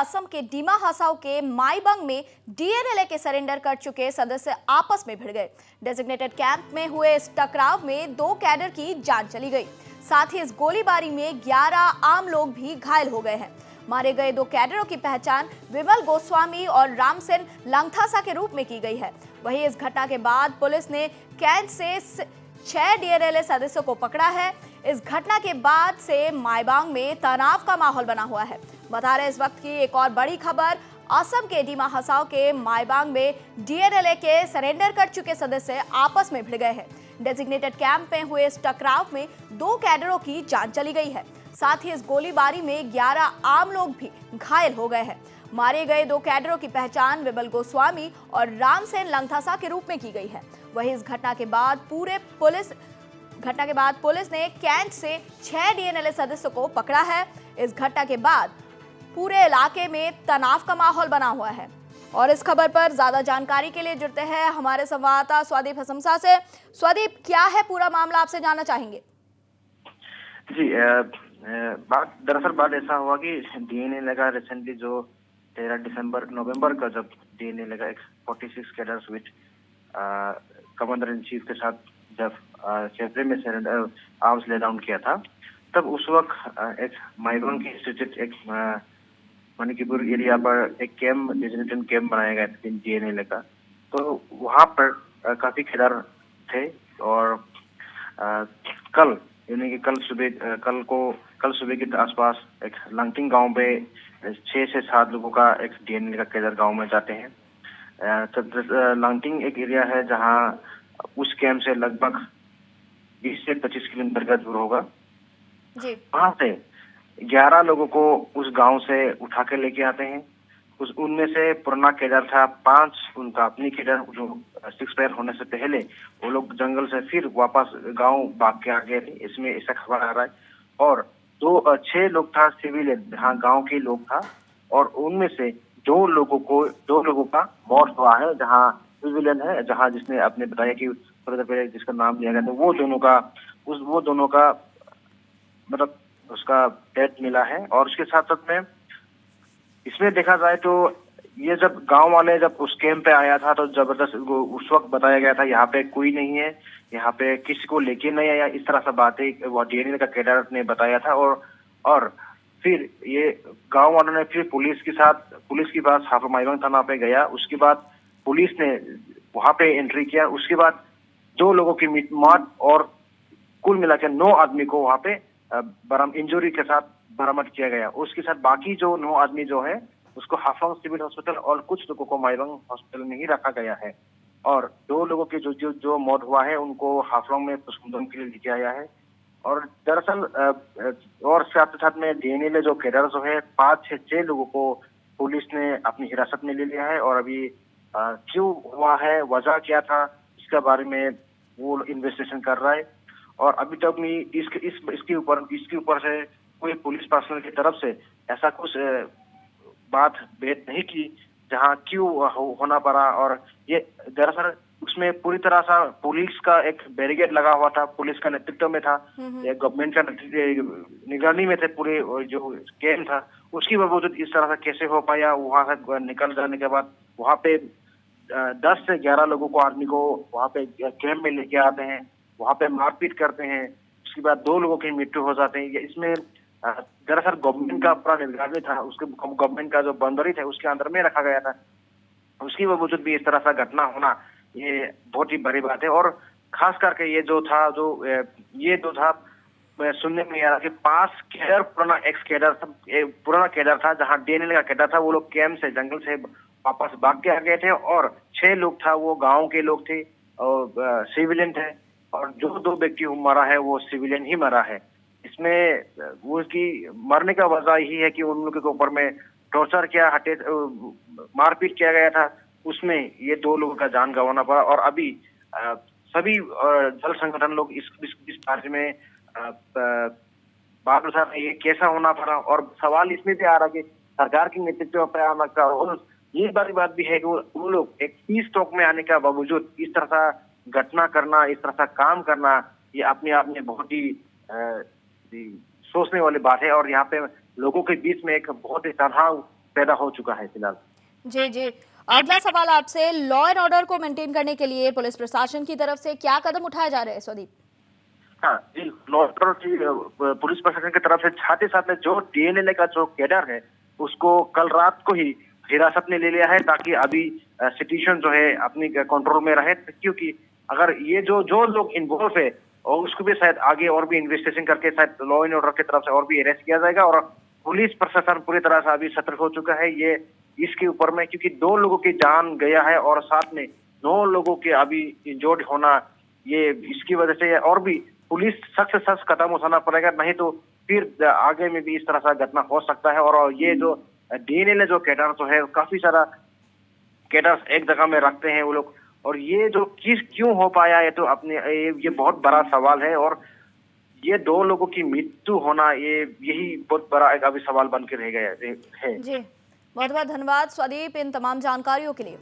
असम के डिमा हसाओ के माईबंग में डीएनएलए के सरेंडर कर चुके सदस्य आपस में भिड़ गए। डेजिग्नेटेड कैंप में हुए इस टकराव में 2 कैडर की जान चली गई। साथ ही इस गोलीबारी में 11 आम लोग भी घायल हो गए हैं। मारे गए 2 कैडरों की पहचान विमल गोस्वामी और रामसेन लंगथासा के रूप में की गई है। वहीं इस घटना के बाद पुलिस ने कैंप से 6 डीएनएलए सदस्यों को पकड़ा है। इस घटना के बाद से माईबांग में तनाव का माहौल बना हुआ है। बता रहे इस वक्त की एक और बड़ी खबर, असम के डिमा हसाओ के माईबांग में डीएनएलए के सरेंडर कर चुके सदस्य आपस में भिड़ गए हैं। डेजिग्नेटेड कैंप में हुए इस टकराव में 2 कैडरों की जान चली गई है। साथ ही इस गोलीबारी में 11 आम लोग भी घायल हो गए हैं। मारे गए 2 कैडरों की पहचान विमल गोस्वामी और रामसेन लंगथासा के रूप में की गई है। वहीं इस घटना के बाद पुलिस ने कैंट से 6 डीएनएलए सदस्यों को पकड़ा है। इस घटना के बाद पूरे इलाके में तनाव का माहौल बना हुआ है। और इस खबर पर ज्यादा जानकारी के लिए जुड़ते हैं हमारे संवाददाता स्वदीप हसमसा से। स्वदीप, क्या है पूरा मामला, आपसे जानना चाहेंगे। जी, बात ऐसा हुआ कि डीएनए का रिसेंटली जो 13 नवंबर का जब डीएनए का 46 cadres with commander in chief के साथ जब कैफे में सरेंडर आर्म्स ले डाउन किया था, तब उस वक्त एक माईबंग की स्थित एक मणिपुर एरिया पर एक कैंप, डेजिग्नेटेड कैंप बनाया गया था डीएनए का। तो वहां पर काफी कैडर थे और कल यानी कि कल सुबह के आसपास एक लंगटिंग गांव पे 6 से 7 लोगों का एक डीएनए का कैडर गांव में जाते हैं। लंगटिंग एक एरिया है जहां उस कैंप से लगभग 20 से 25 किलोमीटर का दूर होगा। जी। वहां से 11 लोगों को उस गांव से उठा के लेके आते हैं। उनमें से पुराना कैडर था 5, उनका अपनी कैडर जो 6 पैर होने से पहले वो लोग जंगल से फिर वापस गांव भाग के आ गए थे, इसमें ऐसा खबर आ रहा है। और 6 लोग था सिविलियन, हाँ गांव के लोग था, और उनमें से 2 लोगों का मौत हुआ है, जहां सिविलियन है, जहां जिसने आपने बताया कि थोड़ी देर पहले जिसका नाम लिया गया था, वो दोनों का मतलब उसका डेथ मिला है। और उसके साथ साथ में इसमें देखा जाए तो ये जब गांव वाले जब उस कैंप पे आया था तो जबरदस्त उस वक्त बताया गया था यहाँ पे कोई नहीं है, यहाँ पे किसी को लेके नहीं आया, इस तरह से बातें वो डीएनए का कैडर ने बताया था। और फिर ये गांव वालों ने फिर पुलिस के पास हाफा माईबंग थाना पे गया। उसके बाद पुलिस ने वहां पे एंट्री किया। उसके बाद 2 लोगों की मौत और कुल मिला के 9 आदमी को वहां पे इंजरी के साथ बरामद किया गया। उसके साथ बाकी जो 9 आदमी जो है उसको हाफलंग सिविल हॉस्पिटल और कुछ लोगों को माईबंग हॉस्पिटल में ही रखा गया है। और 2 लोगों की जो मौत हुआ है उनको हाफलंग में पोस्टमार्टम के लिए लेके आया है। और दरअसल और साथ में डीएनए जो कैडर जो है 5 से 6 लोगों को पुलिस ने अपनी हिरासत में ले लिया है। और अभी क्यों हुआ है, वजह क्या था, इसके बारे में वो इन्वेस्टिगेशन कर रहा है। और अभी तक भी इसके ऊपर से कोई पुलिस पर्सनल की तरफ से ऐसा कुछ बात भेद नहीं की जहां क्यों होना पड़ा। और ये दरअसल उसमें पूरी तरह से पुलिस का एक बैरिकेड लगा हुआ था, पुलिस का नेतृत्व में था, गवर्नमेंट का निगरानी में थे पूरे जो कैंप था। उसकी बावजूद इस तरह से कैसे हो पाया, वहां से निकल जाने के बाद वहां पे 10 से 11 लोगों को आदमी को वहां पे कैंप में लेके आते हैं, वहां पे मारपीट करते हैं। उसके बाद 2 लोगों की मृत्यु हो जाते हैं। इसमें दरअसल गवर्नमेंट का पूरा निगरानी था, उसके गवर्नमेंट का जो बाउंड्री था उसके अंदर में रखा गया था। उसकी बावजूद भी इस तरह का घटना होना ये बहुत ही बड़ी बात है। और खास करके ये जो था सुनने में आ रहा कि 5 कैडर पुराना कैडर था जहां डीएनए का कैडर था, वो लोग कैंप से जंगल से वापस भाग के आ गए थे। और 6 लोग था वो गांव के लोग थे और सिविलियन थे। और जो 2 व्यक्ति मरा है वो सिविलियन ही मरा है। इसमें वो उसकी मरने का वजह यही है कि उन लोगों के ऊपर में टॉर्चर किया, मारपीट किया गया था, उसमें ये 2 लोगों का जान गंवाना पड़ा। और अभी सभी जल संगठन लोग इस कार्य में बात उठा रहे, ये कैसा होना पड़ा। और सवाल इसमें भी आ रहा कि सरकार के नेतृत्व पर आने का, और ये बड़ी बात भी है कि वो लोग एक पीस टॉक में आने का बावजूद इस तरह का घटना करना, इस तरह का काम करना, ये अपने आप में बहुत ही सोचने वाली बात है। और यहाँ पे लोगों के बीच में एक बहुत ही तनाव पैदा हो चुका है फिलहाल। जी जी। अगला सवाल आपसे, लॉ एंड ऑर्डर को मेंटेन करने के लिए पुलिस प्रशासन की तरफ से क्या कदम उठाए जा रहे हैं स्वदीप? हाँ जी, लॉ एंड ऑर्डर की पुलिस प्रशासन की तरफ से साथ ही साथ में जो डीएनएलए का जो कैडर है उसको कल रात को ही हिरासत में ले लिया है, ताकि अभी सिचुएशन जो है अपनी कंट्रोल में रहे, क्योंकि अगर ये जो जो लोग इन्वॉल्व है और उसको भी शायद आगे और भी इन्वेस्टिगेशन करके शायद लॉ एंड ऑर्डर की तरफ से और भी अरेस्ट किया जाएगा। और पुलिस प्रशासन पूरी तरह से अभी सतर्क हो चुका है ये इसके ऊपर में, क्योंकि 2 लोगों की जान गया है और साथ में 9 लोगों के अभी इंजर्ड होना, ये इसकी वजह से और भी पुलिस सख्त से सख्त कदम उठाना पड़ेगा, नहीं तो फिर आगे में भी इस तरह का घटना हो सकता है। और ये जो डीएनएलए जो कैडर जो है काफी सारा कैडर एक जगह में रखते हैं वो लोग, और ये जो क्यों हो पाया है तो अपने ये बहुत बड़ा सवाल है। और ये 2 लोगों की मृत्यु होना यही बहुत बड़ा एक अभी सवाल बन के रह गया है। जी, बहुत बहुत धन्यवाद स्वदीप इन तमाम जानकारियों के लिए।